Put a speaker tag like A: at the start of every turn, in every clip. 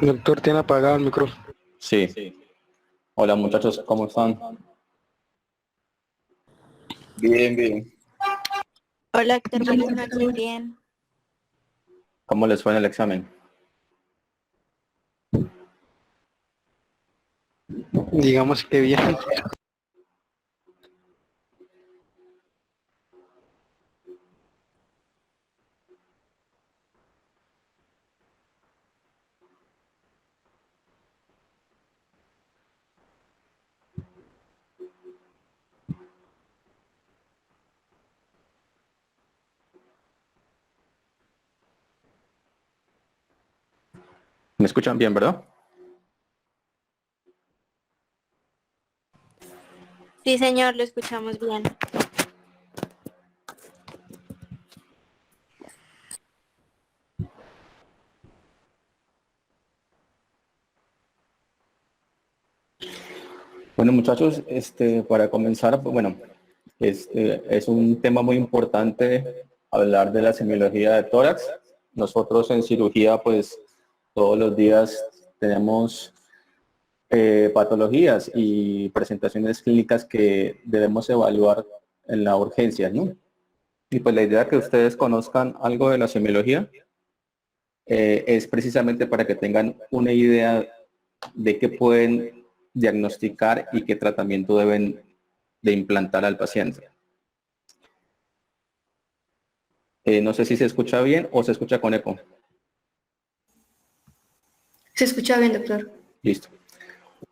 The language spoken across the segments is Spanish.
A: Doctor, tiene apagado el micrófono.
B: Sí. Hola muchachos, ¿cómo están?
C: Bien.
D: Hola, Héctor, buenas noches, bien.
B: ¿Cómo les fue en el examen?
A: Digamos que bien.
B: ¿Me escuchan bien, verdad?
D: Sí, señor, lo escuchamos bien.
B: Bueno muchachos, para comenzar, pues bueno, es un tema muy importante hablar de la semiología de tórax. Nosotros en cirugía, pues todos los días tenemos patologías y presentaciones clínicas que debemos evaluar en la urgencia, ¿no? Y pues la idea que ustedes conozcan algo de la semiología es precisamente para que tengan una idea de qué pueden diagnosticar y qué tratamiento deben de implantar al paciente. No sé si se escucha bien o se escucha con eco.
E: Se escucha bien, doctor.
B: Listo.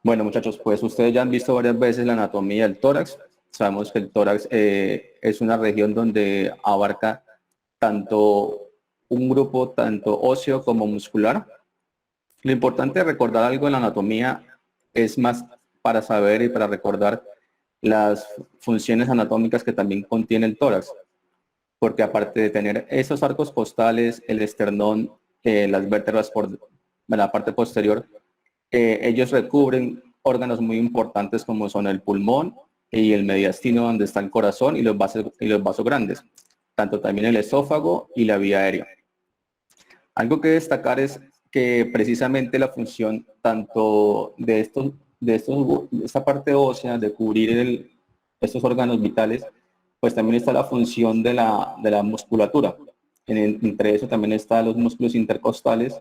B: Bueno, muchachos, pues ustedes ya han visto varias veces la anatomía del tórax. Sabemos que el tórax es una región donde abarca tanto un grupo tanto óseo como muscular. Lo importante de recordar algo en la anatomía es más para saber y para recordar las funciones anatómicas que también contiene el tórax, porque aparte de tener esos arcos costales, el esternón, las vértebras por la parte posterior, ellos recubren órganos muy importantes como son el pulmón y el mediastino donde está el corazón y los vasos grandes, tanto también el esófago y la vía aérea. Algo que destacar es que precisamente la función tanto de esta parte ósea de cubrir estos órganos vitales, pues también está la función de la musculatura. Entre eso también están los músculos intercostales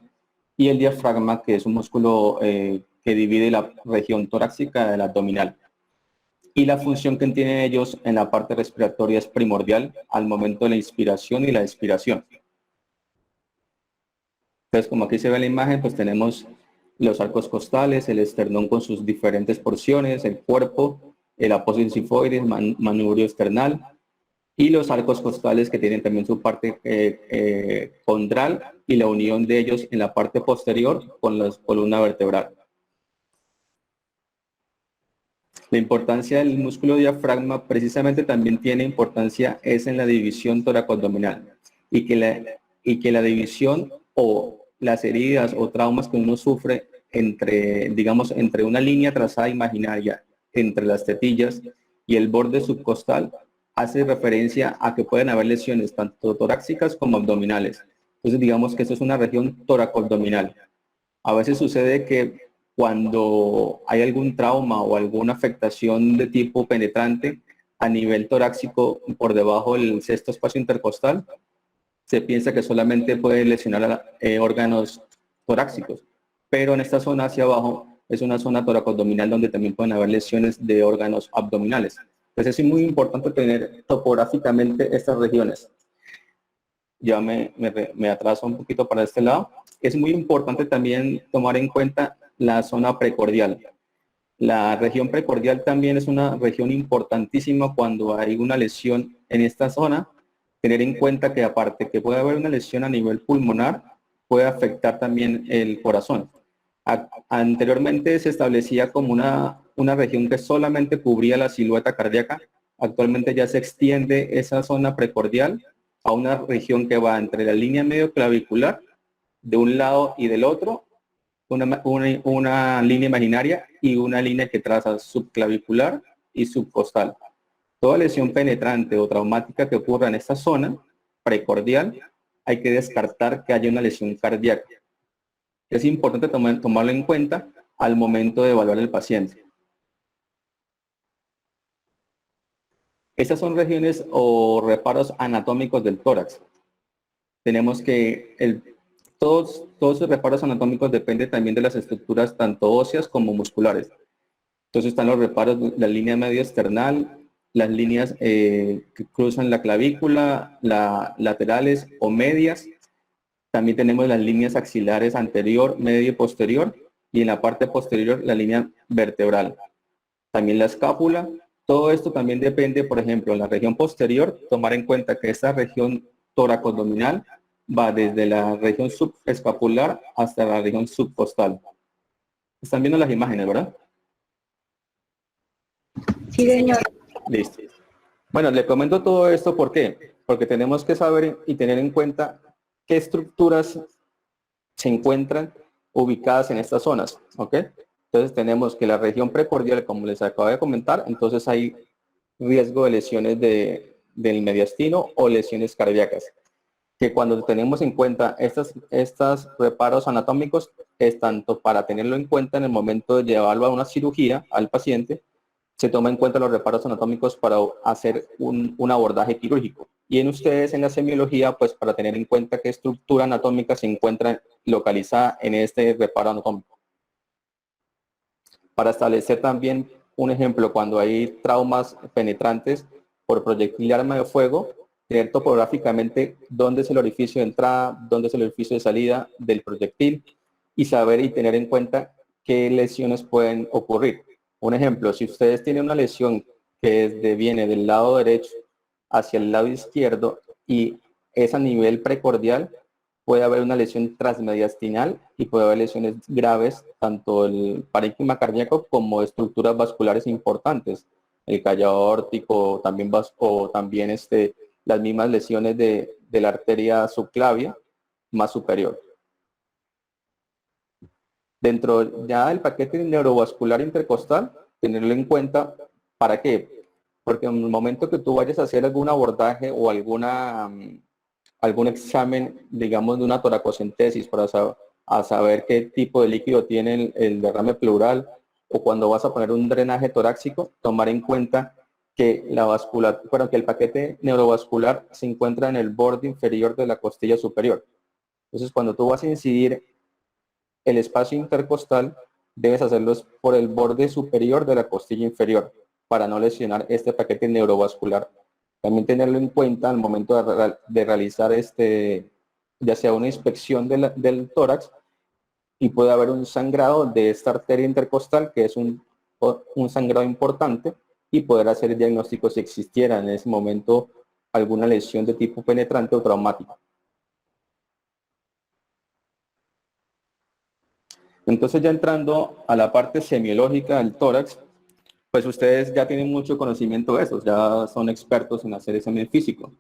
B: y el diafragma, que es un músculo que divide la región torácica del abdominal. Y la función que tienen ellos en la parte respiratoria es primordial al momento de la inspiración y la expiración. Entonces, como aquí se ve en la imagen, pues tenemos los arcos costales, el esternón con sus diferentes porciones, el cuerpo, el apósito sifoides, manubrio esternal, y los arcos costales que tienen también su parte condral y la unión de ellos en la parte posterior con la columna vertebral. La importancia del músculo diafragma precisamente también tiene importancia es en la división toracoabdominal y que la división o las heridas o traumas que uno sufre entre, digamos, entre una línea trazada imaginaria entre las tetillas y el borde subcostal hace referencia a que pueden haber lesiones tanto torácicas como abdominales. Entonces digamos que esto es una región toracoabdominal. A veces sucede que cuando hay algún trauma o alguna afectación de tipo penetrante a nivel torácico por debajo del sexto espacio intercostal, se piensa que solamente puede lesionar a órganos torácicos, pero en esta zona hacia abajo es una zona toracoabdominal donde también pueden haber lesiones de órganos abdominales. Entonces es muy importante tener topográficamente estas regiones. Ya me atraso un poquito para este lado. Es muy importante también tomar en cuenta la zona precordial. La región precordial también es una región importantísima cuando hay una lesión en esta zona. Tener en cuenta que aparte que puede haber una lesión a nivel pulmonar, puede afectar también el corazón. Anteriormente se establecía como una región que solamente cubría la silueta cardíaca. Actualmente ya se extiende esa zona precordial a una región que va entre la línea medio clavicular de un lado y del otro, una línea imaginaria y una línea que traza subclavicular y subcostal. Toda lesión penetrante o traumática que ocurra en esta zona precordial, hay que descartar que haya una lesión cardíaca. Es importante tomarlo en cuenta al momento de evaluar el paciente. Estas son regiones o reparos anatómicos del tórax. Tenemos que todos esos reparos anatómicos dependen también de las estructuras tanto óseas como musculares. Entonces están los reparos, la línea medio external, las líneas que cruzan la clavícula, laterales o medias. También tenemos las líneas axilares anterior, medio y posterior, y en la parte posterior la línea vertebral. También la escápula. Todo esto también depende, por ejemplo, en la región posterior, tomar en cuenta que esta región tóraco-abdominal va desde la región subescapular hasta la región subcostal. Están viendo las imágenes, ¿verdad?
E: Sí, señor.
B: Listo. Bueno, le comento todo esto, ¿por qué? Porque tenemos que saber y tener en cuenta qué estructuras se encuentran ubicadas en estas zonas, ¿ok? Entonces tenemos que la región precordial, como les acabo de comentar, entonces hay riesgo de lesiones del mediastino o lesiones cardíacas. Que cuando tenemos en cuenta estos reparos anatómicos, es tanto para tenerlo en cuenta en el momento de llevarlo a una cirugía al paciente, se toma en cuenta los reparos anatómicos para hacer un abordaje quirúrgico. Y en ustedes en la semiología, pues para tener en cuenta qué estructura anatómica se encuentra localizada en este reparo anatómico. Para establecer también un ejemplo, cuando hay traumas penetrantes por proyectil de arma de fuego, tener topográficamente dónde es el orificio de entrada, dónde es el orificio de salida del proyectil y saber y tener en cuenta qué lesiones pueden ocurrir. Un ejemplo, si ustedes tienen una lesión que viene del lado derecho hacia el lado izquierdo y es a nivel precordial, puede haber una lesión transmediastinal y puede haber lesiones graves, tanto el parénquima cardíaco como estructuras vasculares importantes, el callado aórtico, también las mismas lesiones de la arteria subclavia más superior. Dentro ya del paquete neurovascular intercostal, tenerlo en cuenta, ¿para qué? Porque en el momento que tú vayas a hacer algún abordaje o algún examen, digamos, de una toracocentesis para saber qué tipo de líquido tiene el derrame pleural, o cuando vas a poner un drenaje torácico, tomar en cuenta que que el paquete neurovascular se encuentra en el borde inferior de la costilla superior. Entonces, cuando tú vas a incidir el espacio intercostal, debes hacerlo por el borde superior de la costilla inferior para no lesionar este paquete neurovascular. También tenerlo en cuenta al momento de realizar ya sea una inspección del tórax, y puede haber un sangrado de esta arteria intercostal, que es un sangrado importante, y poder hacer diagnóstico si existiera en ese momento alguna lesión de tipo penetrante o traumática. Entonces, ya entrando a la parte semiológica del tórax, pues ustedes ya tienen mucho conocimiento de eso, ya son expertos en hacer examen físico.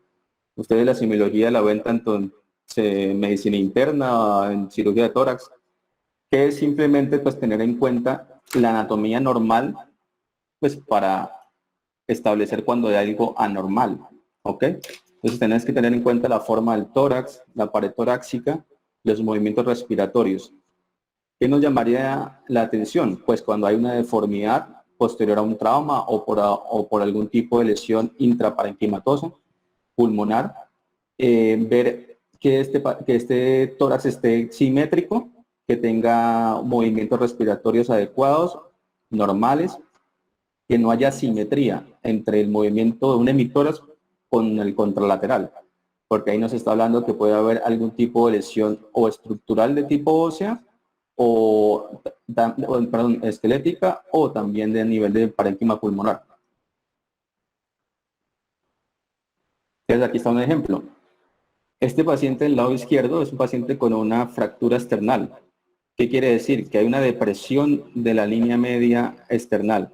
B: Ustedes la semiología la ven tanto en medicina interna, en cirugía de tórax, que es simplemente pues tener en cuenta la anatomía normal, pues para establecer cuando hay algo anormal, ¿ok? Entonces tenés que tener en cuenta la forma del tórax, la pared torácica, los movimientos respiratorios. ¿Qué nos llamaría la atención? Pues cuando hay una deformidad posterior a un trauma o por algún tipo de lesión intraparenquimatosa, pulmonar, ver que este tórax esté simétrico, que tenga movimientos respiratorios adecuados, normales, que no haya simetría entre el movimiento de un hemitórax con el contralateral, porque ahí nos está hablando que puede haber algún tipo de lesión o estructural de tipo ósea, esquelética, o también de nivel de parénquima pulmonar. Entonces aquí está un ejemplo. Este paciente del lado izquierdo es un paciente con una fractura external. ¿Qué quiere decir? Que hay una depresión de la línea media external.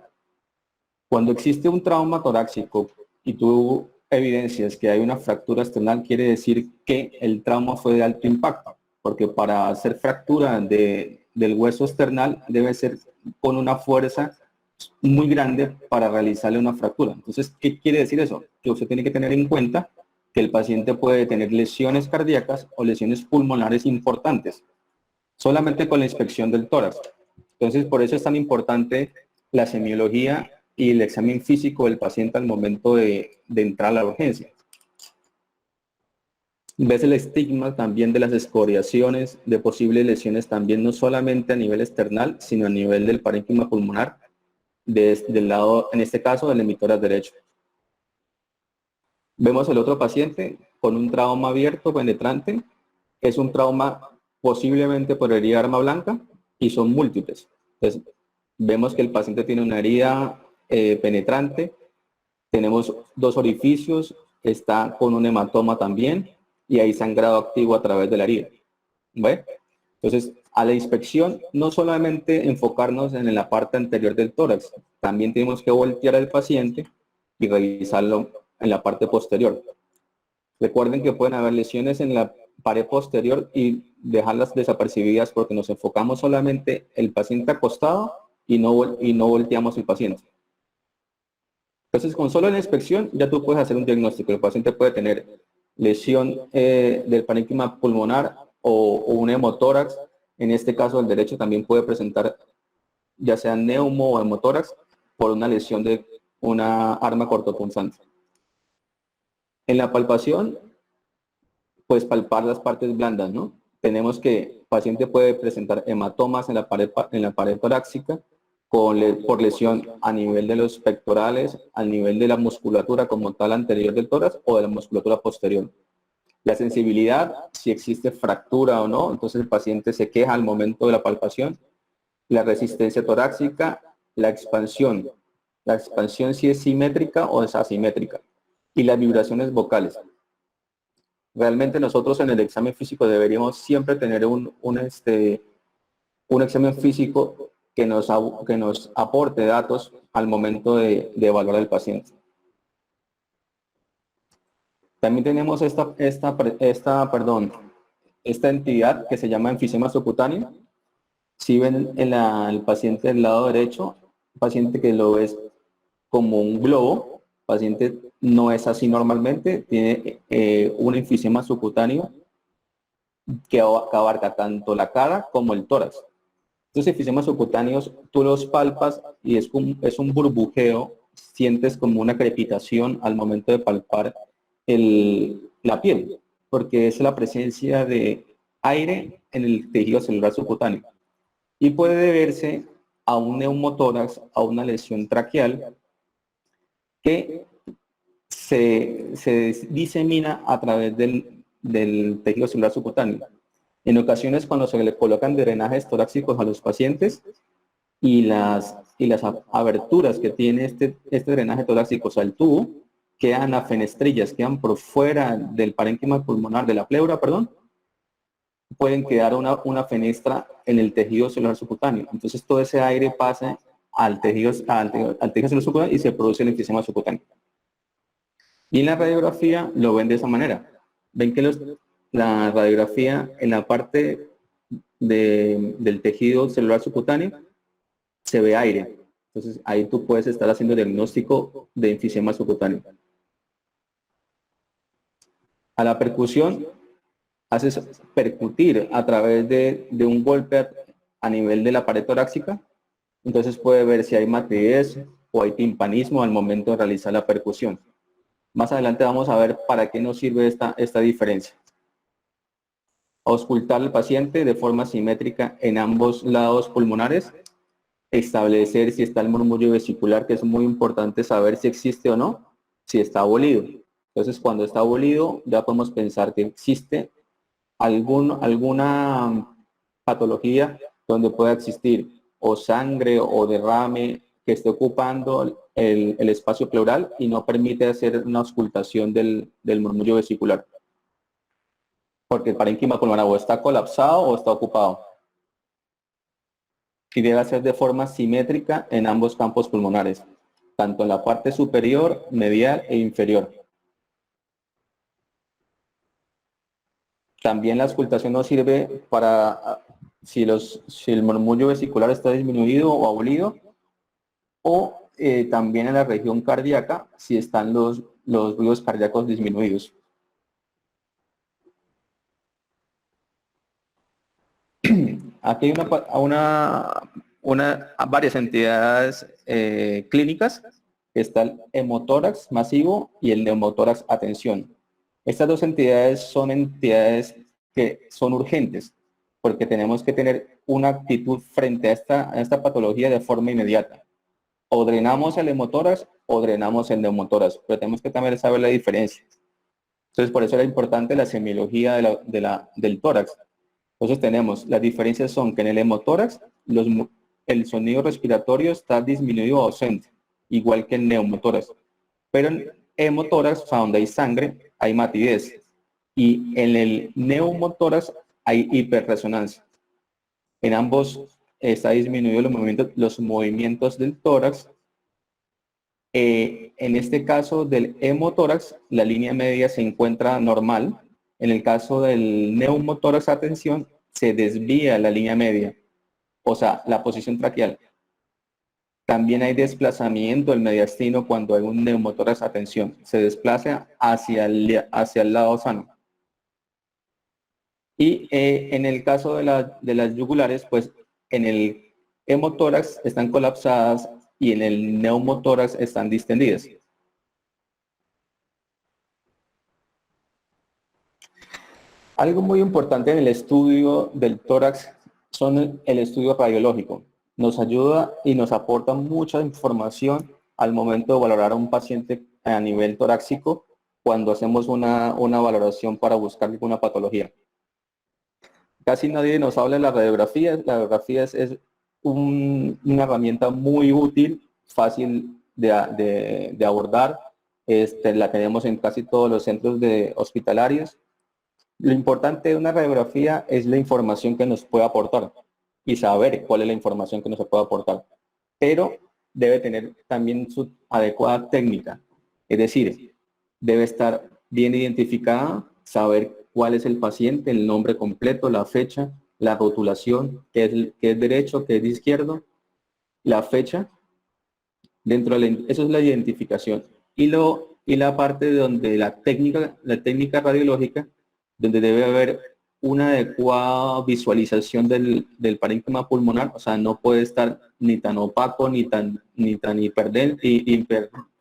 B: Cuando existe un trauma torácico y tú evidencias que hay una fractura external, quiere decir que el trauma fue de alto impacto, porque para hacer fractura del hueso external debe ser con una fuerza muy grande para realizarle una fractura. Entonces, ¿qué quiere decir eso? Que usted tiene que tener en cuenta que el paciente puede tener lesiones cardíacas o lesiones pulmonares importantes. solamente con la inspección del tórax. Entonces, por eso es tan importante la semiología y el examen físico del paciente al momento de entrar a la urgencia. Ves el estigma también de las escoriaciones, de posibles lesiones también, no solamente a nivel external, sino a nivel del parénquima pulmonar, del lado, en este caso, del emitórax derecho. Vemos el otro paciente con un trauma abierto penetrante. Es un trauma posiblemente por herida de arma blanca y son múltiples. Entonces, vemos que el paciente tiene una herida penetrante, tenemos dos orificios, está con un hematoma también y hay sangrado activo a través de la herida. ¿Ve? Entonces, a la inspección no solamente enfocarnos en la parte anterior del tórax, también tenemos que voltear al paciente y revisarlo en la parte posterior. Recuerden que pueden haber lesiones en la pared posterior y dejarlas desapercibidas porque nos enfocamos solamente el paciente acostado y no volteamos el paciente. Entonces, con solo la inspección ya tú puedes hacer un diagnóstico. El paciente puede tener lesión del parénquima pulmonar o un hemotórax. En este caso, el derecho también puede presentar ya sea neumo o hemotórax por una lesión de una arma cortopunzante. En la palpación, pues palpar las partes blandas, ¿no? Tenemos que el paciente puede presentar hematomas en la pared torácica por lesión a nivel de los pectorales, al nivel de la musculatura como tal anterior del tórax o de la musculatura posterior. La sensibilidad, si existe fractura o no, entonces el paciente se queja al momento de la palpación. La resistencia torácica, la expansión si es simétrica o es asimétrica, y las vibraciones vocales. Realmente nosotros en el examen físico deberíamos siempre tener un examen físico que nos aporte datos al momento de evaluar al paciente. También tenemos esta entidad que se llama enfisema subcutáneo. Si ven el paciente del lado derecho, paciente que lo ves como un globo, paciente no es así normalmente, tiene un enfisema subcutáneo que abarca tanto la cara como el tórax. Estos enfisemas subcutáneos tú los palpas y es un burbujeo, sientes como una crepitación al momento de palpar la piel, porque es la presencia de aire en el tejido celular subcutáneo. Y puede deberse a un neumotórax, a una lesión traqueal que se disemina a través del tejido celular subcutáneo. En ocasiones cuando se le colocan drenajes torácicos a los pacientes y las aberturas que tiene este drenaje torácico, o sea, el tubo, quedan a fenestrillas, quedan por fuera del parénquima pulmonar, de la pleura, perdón, pueden quedar una fenestra en el tejido celular subcutáneo. Entonces todo ese aire pasa al tejido celular subcutáneo y se produce el enfisema subcutáneo. Y en la radiografía lo ven de esa manera. Ven que la radiografía en la parte del tejido celular subcutáneo se ve aire. Entonces ahí tú puedes estar haciendo diagnóstico de enfisema subcutáneo. A la percusión, haces percutir a través de un golpe a nivel de la pared torácica. Entonces puede ver si hay matidez o hay timpanismo al momento de realizar la percusión. Más adelante vamos a ver para qué nos sirve esta diferencia. Auscultar al paciente de forma simétrica en ambos lados pulmonares. Establecer si está el murmullo vesicular, que es muy importante saber si existe o no, si está abolido. Entonces, cuando está abolido, ya podemos pensar que existe alguna patología donde pueda existir o sangre o derrame que esté ocupando el espacio pleural y no permite hacer una auscultación del murmullo vesicular. Porque el parénquima pulmonar o está colapsado o está ocupado. Y debe hacer de forma simétrica en ambos campos pulmonares, tanto en la parte superior, medial e inferior. También la auscultación nos sirve para si el murmullo vesicular está disminuido o abolido, o también en la región cardíaca si están los ruidos cardíacos disminuidos. aquí hay varias entidades clínicas. Está el hemotórax masivo y el neumotórax atención. Estas dos entidades son entidades que son urgentes, porque tenemos que tener una actitud frente a esta patología de forma inmediata. O drenamos el hemotórax o drenamos el neumotórax, pero tenemos que también saber la diferencia. Entonces, por eso era importante la semiología del tórax. Entonces tenemos, las diferencias son que en el hemotórax el sonido respiratorio está disminuido o ausente, igual que el neumotórax. Pero en hemotórax, o sea, donde hay sangre, hay matidez. Y en el neumotórax hay hiperresonancia. En ambos está disminuido los movimientos del tórax. En este caso del hemotórax, la línea media se encuentra normal. En el caso del neumotórax atención, se desvía la línea media, o sea, la posición traqueal. También hay desplazamiento del mediastino cuando hay un neumotórax atención. Se desplaza hacia el lado sano. Y en el caso de las yugulares, pues en el hemotórax están colapsadas y en el neumotórax están distendidas. Algo muy importante en el estudio del tórax son el estudio radiológico. Nos ayuda y nos aporta mucha información al momento de valorar a un paciente a nivel torácico cuando hacemos una valoración para buscar alguna patología. Casi nadie nos habla de la radiografía. La radiografía es una herramienta muy útil, fácil de abordar. La tenemos en casi todos los centros hospitalarios. Lo importante de una radiografía es la información que nos puede aportar y saber cuál es la información que nos puede aportar. Pero debe tener también su adecuada técnica. Es decir, debe estar bien identificada, saber cuál es el paciente, el nombre completo, la fecha, la rotulación, qué es derecho, qué es izquierdo, la fecha. Eso es la identificación. Y la parte donde la técnica radiológica, donde debe haber una adecuada visualización del parénquima pulmonar, o sea, no puede estar ni tan opaco, ni tan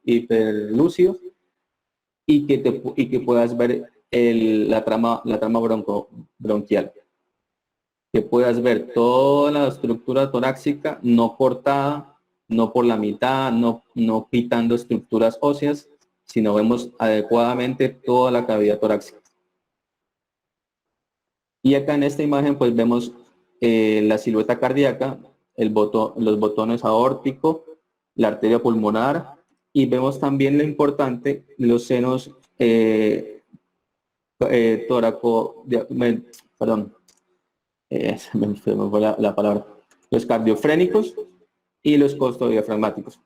B: hiperlúcido, y que puedas ver la trama bronquial. Que puedas ver toda la estructura torácica no cortada, no por la mitad, no quitando estructuras óseas, sino vemos adecuadamente toda la cavidad torácica. Y acá en esta imagen pues vemos la silueta cardíaca, los botones aórtico, la arteria pulmonar, y vemos también lo importante, los senos se me fue la palabra, los cardiofrénicos y los costodiafragmáticos.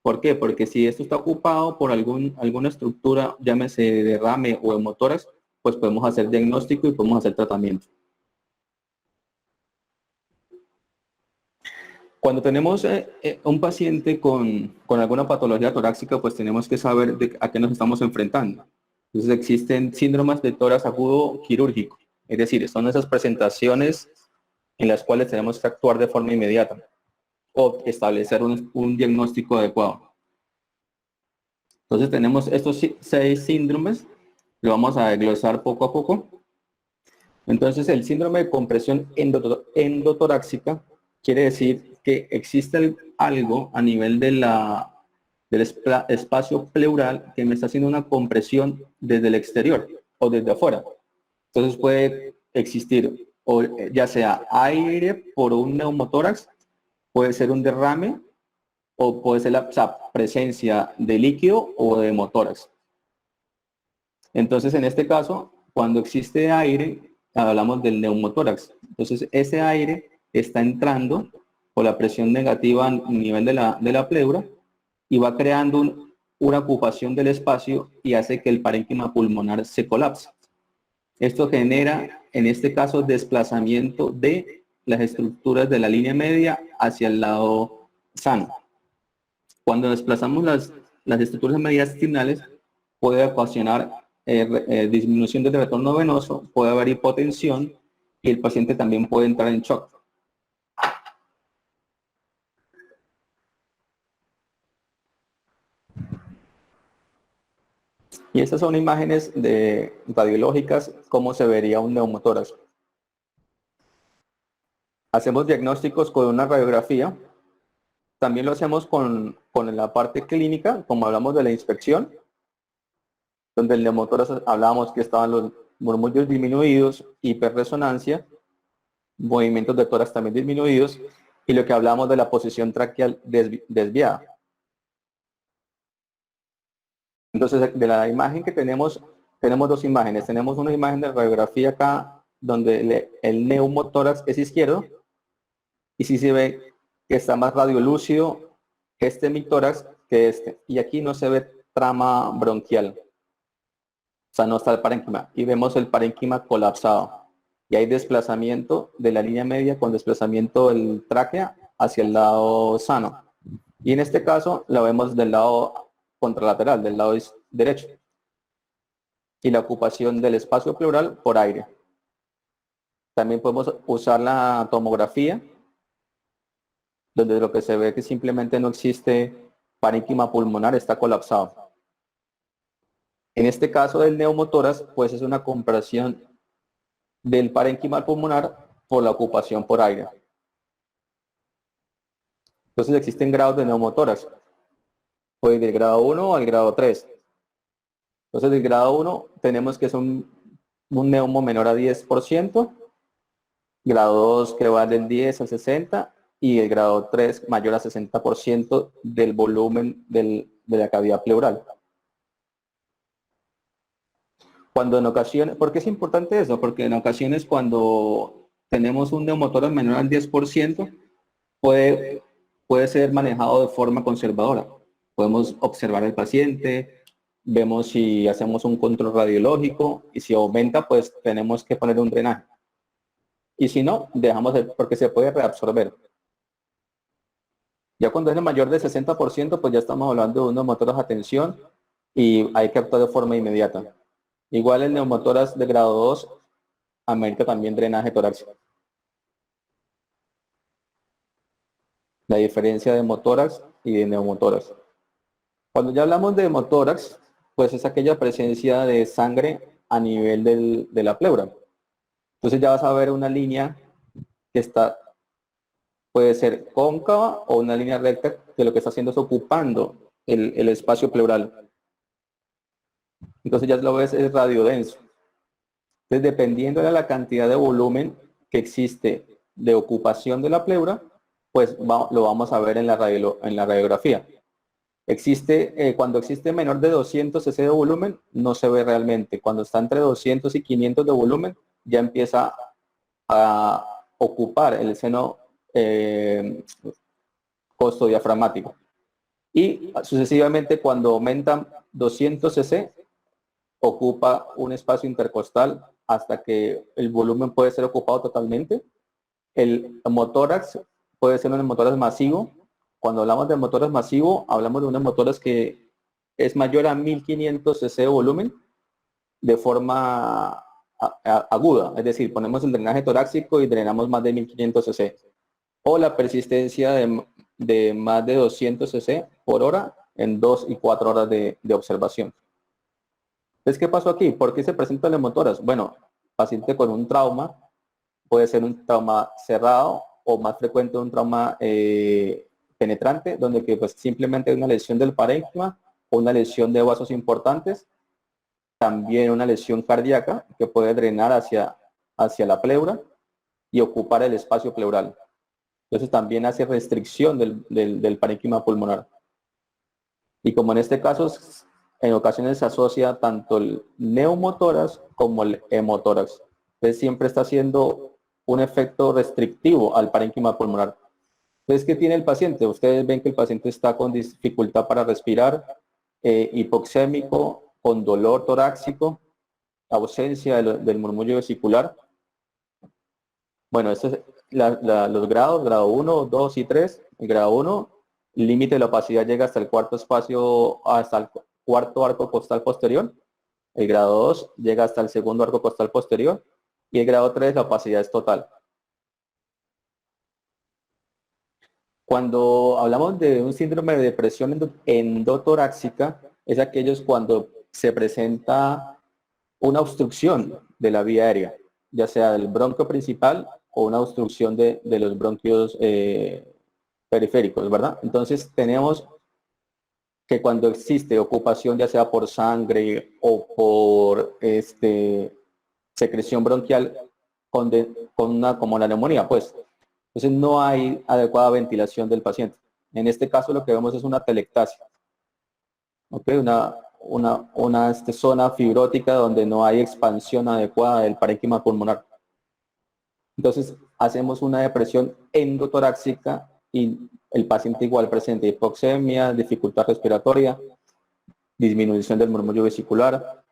B: ¿Por qué? Porque si esto está ocupado por alguna estructura, llámese derrame o hemotórax, pues podemos hacer diagnóstico y podemos hacer tratamiento. Cuando tenemos un paciente con alguna patología torácica, pues tenemos que saber a qué nos estamos enfrentando. Entonces existen síndromes de tórax agudo quirúrgico, es decir, son esas presentaciones en las cuales tenemos que actuar de forma inmediata o establecer un diagnóstico adecuado. Entonces tenemos estos 6 síndromes, lo vamos a desglosar poco a poco. Entonces el síndrome de compresión endotorácica quiere decir que existe algo a nivel del espacio pleural que me está haciendo una compresión desde el exterior o desde afuera. Entonces puede existir o ya sea aire por un neumotórax, puede ser un derrame o puede ser la presencia de líquido o de hemotórax. Entonces en este caso, cuando existe aire, hablamos del neumotórax. Entonces ese aire está entrando por la presión negativa a nivel de la pleura y va creando una ocupación del espacio y hace que el parénquima pulmonar se colapse. Esto genera, en este caso, desplazamiento de las estructuras de la línea media hacia el lado sano. Cuando desplazamos las estructuras mediastinales, puede ocasionar disminución del retorno venoso, puede haber hipotensión y el paciente también puede entrar en shock. Y estas son imágenes radiológicas, cómo se vería un neumotórax. Hacemos diagnósticos con una radiografía. También lo hacemos con la parte clínica, como hablamos de la inspección, donde el neumotórax hablábamos que estaban los murmullos disminuidos, hiperresonancia, movimientos de tórax también disminuidos, y lo que hablamos de la posición traqueal desviada. Entonces, de la imagen que tenemos dos imágenes. Tenemos una imagen de radiografía acá, donde el neumotórax es izquierdo, y sí se ve que está más radiolúcido este hemitórax que este. Y aquí no se ve trama bronquial. O sea, no está el parénquima. Y vemos el parénquima colapsado. Y hay desplazamiento de la línea media con desplazamiento del tráquea hacia el lado sano. Y en este caso lo vemos del lado contralateral, del lado derecho. Y la ocupación del espacio pleural por aire. También podemos usar la tomografía, donde lo que se ve que simplemente no existe parénquima pulmonar, está colapsado. En este caso del neumotórax, pues es una comparación del parénquima pulmonar por la ocupación por aire. Entonces existen grados de neumotórax, pues del grado 1 al grado 3. Entonces del grado 1 tenemos que es un neumo menor a 10%, grado 2 que va del 10 al 60 y el grado 3 mayor a 60% del volumen de la cavidad pleural. Cuando en ocasiones, ¿por qué es importante eso? Porque en ocasiones cuando tenemos un neumotórax menor al 10%, puede ser manejado de forma conservadora. Podemos observar al paciente, vemos si hacemos un control radiológico y si aumenta, pues tenemos que poner un drenaje. Y si no, dejamos porque se puede reabsorber. Ya cuando es el mayor del 60%, pues ya estamos hablando de un neumotórax a tensión y hay que actuar de forma inmediata. Igual el neumotórax de grado 2 amerita también drenaje torácico. La diferencia de hemotórax y de neumotórax. Cuando ya hablamos de hemotórax, pues es aquella presencia de sangre a nivel de la pleura. Entonces ya vas a ver una línea que puede ser cóncava o una línea recta que lo que está haciendo es ocupando el espacio pleural. Entonces ya lo ves, es radiodenso. Entonces, dependiendo de la cantidad de volumen que existe de ocupación de la pleura, pues lo vamos a ver en la radiografía. Cuando existe menor de 200 cc de volumen, no se ve realmente. Cuando está entre 200 y 500 de volumen, ya empieza a ocupar el seno costodiafragmático. Y sucesivamente, cuando aumentan 200 cc, ocupa un espacio intercostal hasta que el volumen puede ser ocupado totalmente. El hemotórax puede ser un hemotórax masivo. Cuando hablamos de hemotórax masivo, hablamos de un hemotórax que es mayor a 1500 cc de volumen de forma aguda, es decir, ponemos el drenaje torácico y drenamos más de 1500 cc. O la persistencia de más de 200 cc por hora en 2 y 4 horas de observación. Entonces, ¿qué pasó aquí? ¿Por qué se presenta el hemotórax? Bueno, paciente con un trauma, puede ser un trauma cerrado o más frecuente un trauma penetrante, donde que, pues, simplemente hay una lesión del parénquima o una lesión de vasos importantes, también una lesión cardíaca que puede drenar hacia la pleura y ocupar el espacio pleural. Entonces también hace restricción del parénquima pulmonar. Y como en este caso, en ocasiones se asocia tanto el neumotórax como el hemotórax. Entonces siempre está haciendo un efecto restrictivo al parénquima pulmonar. Entonces, ¿qué tiene el paciente? Ustedes ven que el paciente está con dificultad para respirar, hipoxémico, con dolor torácico, ausencia del murmullo vesicular. Bueno, estos es los grados, grado 1, 2 y 3. El grado 1, el límite de la opacidad llega hasta el cuarto arco costal posterior. El grado 2 llega hasta el segundo arco costal posterior. Y el grado 3, la opacidad es total. Cuando hablamos de un síndrome de depresión endotorácica, es aquellos cuando se presenta una obstrucción de la vía aérea, ya sea del bronquio principal o una obstrucción de los bronquios periféricos, ¿verdad? Entonces tenemos que cuando existe ocupación, ya sea por sangre o por secreción bronquial con una como la neumonía, pues entonces no hay adecuada ventilación del paciente. En este caso lo que vemos es una telectasia, ¿ok? Una zona fibrótica donde no hay expansión adecuada del parénquima pulmonar. Entonces hacemos una depresión endotorácica y el paciente igual presenta hipoxemia, dificultad respiratoria, disminución del murmullo vesicular.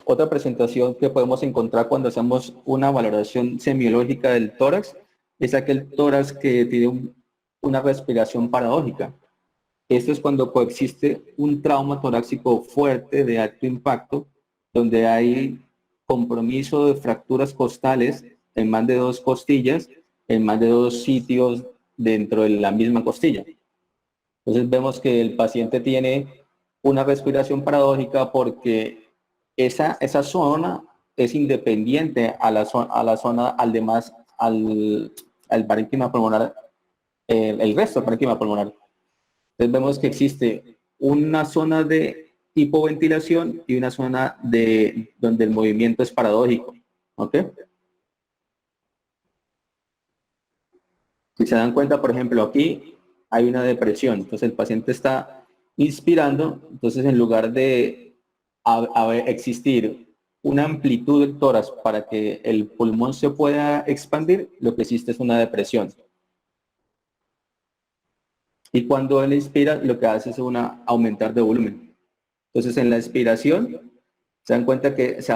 B: Otra presentación que podemos encontrar cuando hacemos una valoración semiológica del tórax es aquel tórax que tiene una respiración paradójica. Esto es cuando coexiste un trauma torácico fuerte de alto impacto, donde hay compromiso de fracturas costales en más de 2 costillas, en más de 2 sitios dentro de la misma costilla. Entonces vemos que el paciente tiene una respiración paradójica porque esa zona es independiente a la zona, al parénquima pulmonar, el resto del parénquima pulmonar. Entonces vemos que existe una zona de hipoventilación y una zona donde el movimiento es paradójico. ¿Ok? Si se dan cuenta, por ejemplo, aquí hay una depresión. Entonces el paciente está inspirando. Entonces en lugar de existir una amplitud del tórax para que el pulmón se pueda expandir, lo que existe es una depresión. Y cuando él inspira, lo que hace es aumentar de volumen. Entonces, en la expiración, se dan cuenta que se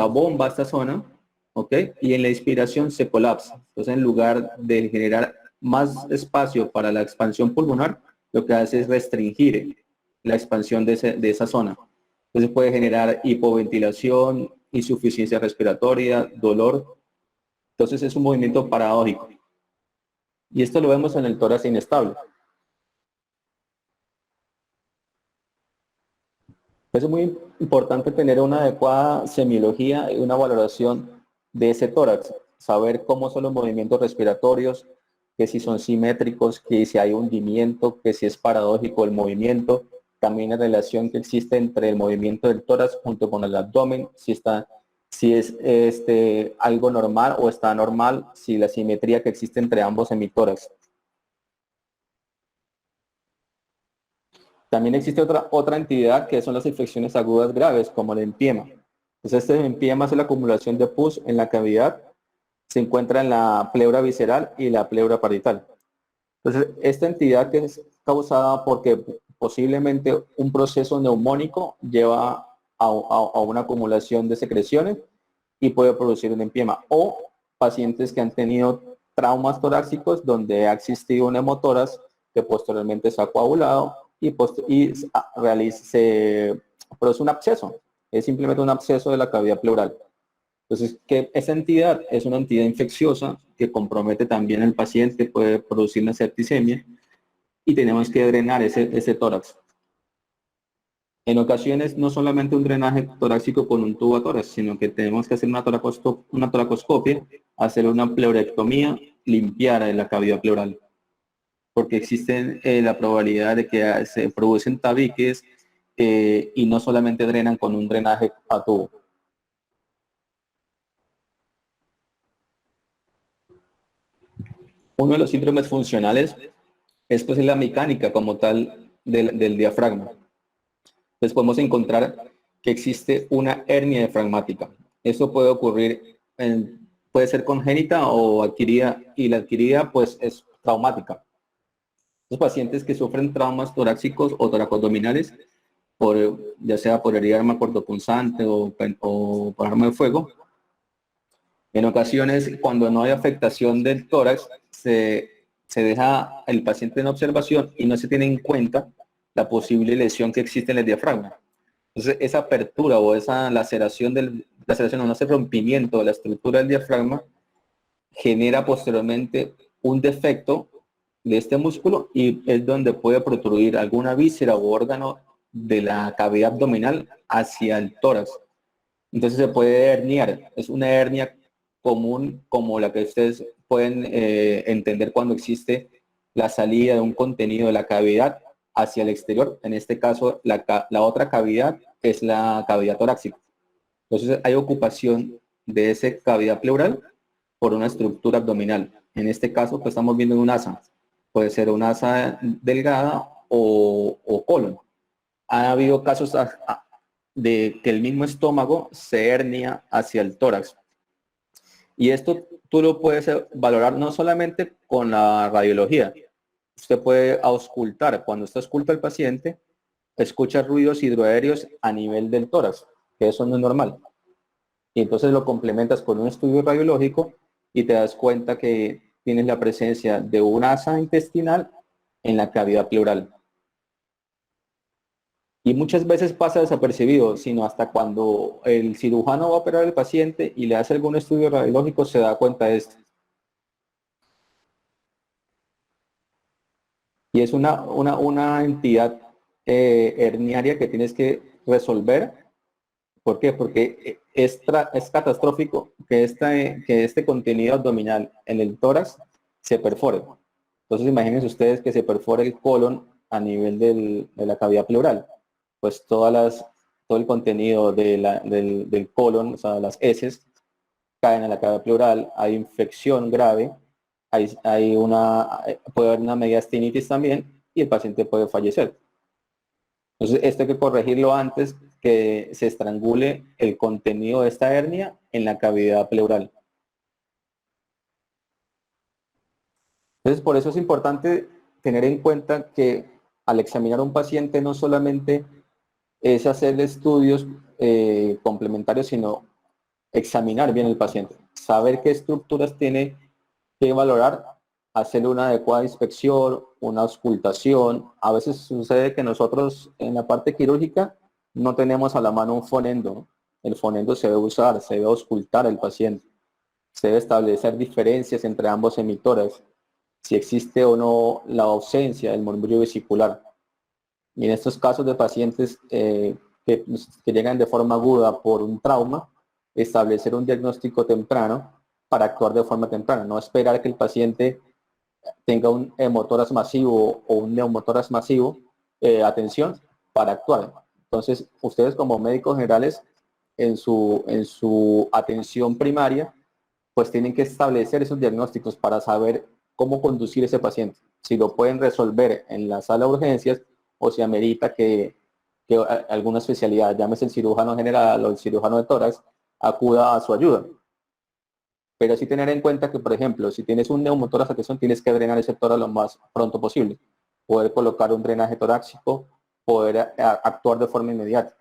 B: abomba esta zona, ¿ok? Y en la inspiración se colapsa. Entonces, en lugar de generar más espacio para la expansión pulmonar, lo que hace es restringir la expansión de esa zona. Entonces, puede generar hipoventilación, insuficiencia respiratoria, dolor. Entonces, es un movimiento paradójico. Y esto lo vemos en el tórax inestable. Es muy importante tener una adecuada semiología y una valoración de ese tórax, saber cómo son los movimientos respiratorios, que si son simétricos, que si hay hundimiento, que si es paradójico el movimiento, también la relación que existe entre el movimiento del tórax junto con el abdomen, si es algo normal o está anormal, si la simetría que existe entre ambos hemitórax. También existe otra entidad que son las infecciones agudas graves, como el empiema. Entonces, este empiema es la acumulación de pus en la cavidad, se encuentra en la pleura visceral y la pleura parietal. Entonces, esta entidad que es causada porque posiblemente un proceso neumónico lleva a una acumulación de secreciones y puede producir un empiema. O pacientes que han tenido traumas torácicos donde ha existido un hemotórax que posteriormente se ha coagulado y se produce un absceso. Es simplemente un absceso de la cavidad pleural. Entonces, que esa entidad es una entidad infecciosa que compromete también al paciente, puede producir una septicemia y tenemos que drenar ese tórax. En ocasiones, no solamente un drenaje torácico con un tubo a tórax, sino que tenemos que hacer una toracoscopia, hacer una pleurectomía, limpiar la cavidad pleural, porque existe la probabilidad de que se producen tabiques y no solamente drenan con un drenaje a tubo. Uno de los síndromes funcionales es pues la mecánica como tal del diafragma. Entonces podemos encontrar que existe una hernia diafragmática. Esto puede ocurrir, puede ser congénita o adquirida, y la adquirida pues es traumática. Los pacientes que sufren traumas torácicos o toracoabdominales, ya sea por herida cortopunzante o por arma de fuego, en ocasiones cuando no hay afectación del tórax, se deja el paciente en observación y no se tiene en cuenta la posible lesión que existe en el diafragma. Entonces, esa apertura o esa laceración o ese rompimiento de la estructura del diafragma genera posteriormente un defecto de este músculo y es donde puede protruir alguna víscera o órgano de la cavidad abdominal hacia el tórax. Entonces se puede herniar. Es una hernia común como la que ustedes pueden entender cuando existe la salida de un contenido de la cavidad hacia el exterior. En este caso, la otra cavidad es la cavidad torácica. Entonces hay ocupación de esa cavidad pleural por una estructura abdominal. En este caso, pues estamos viendo un asa. Puede ser una asa delgada o colon. Ha habido casos de que el mismo estómago se hernia hacia el tórax. Y esto tú lo puedes valorar no solamente con la radiología. Usted puede auscultar. Cuando usted ausculta al paciente, escucha ruidos hidroaéreos a nivel del tórax, que eso no es normal. Y entonces lo complementas con un estudio radiológico y te das cuenta que tienes la presencia de un asa intestinal en la cavidad pleural. Y muchas veces pasa desapercibido, sino hasta cuando el cirujano va a operar al paciente y le hace algún estudio radiológico se da cuenta de esto. Y es una entidad herniaria que tienes que resolver. ¿Por qué? Porque es catastrófico que este contenido abdominal en el tórax se perfore. Entonces imagínense ustedes que se perfore el colon a nivel de la cavidad pleural. Pues todo el contenido del colon, o sea, las heces, caen en la cavidad pleural, hay infección grave, puede haber una mediastinitis también y el paciente puede fallecer. Entonces esto hay que corregirlo antes que se estrangule el contenido de esta hernia en la cavidad pleural. Entonces por eso es importante tener en cuenta que al examinar a un paciente no solamente es hacerle estudios complementarios, sino examinar bien el paciente, saber qué estructuras tiene que valorar, hacerle una adecuada inspección, una auscultación. A veces sucede que nosotros en la parte quirúrgica no tenemos a la mano un fonendo. El fonendo se debe usar, se debe auscultar al paciente, se debe establecer diferencias entre ambos emitores, si existe o no la ausencia del murmullo vesicular. Y en estos casos de pacientes que llegan de forma aguda por un trauma, establecer un diagnóstico temprano para actuar de forma temprana, no esperar que el paciente tenga un hemotórax masivo o un neumotórax masivo, atención, para actuar. Entonces, ustedes como médicos generales, en su atención primaria, pues tienen que establecer esos diagnósticos para saber cómo conducir ese paciente. Si lo pueden resolver en la sala de urgencias o si amerita que alguna especialidad, llámese el cirujano general o el cirujano de tórax, acuda a su ayuda. Pero sí tener en cuenta que, por ejemplo, si tienes un neumotórax, tienes que drenar ese tórax lo más pronto posible. Poder colocar un drenaje torácico, poder actuar de forma inmediata.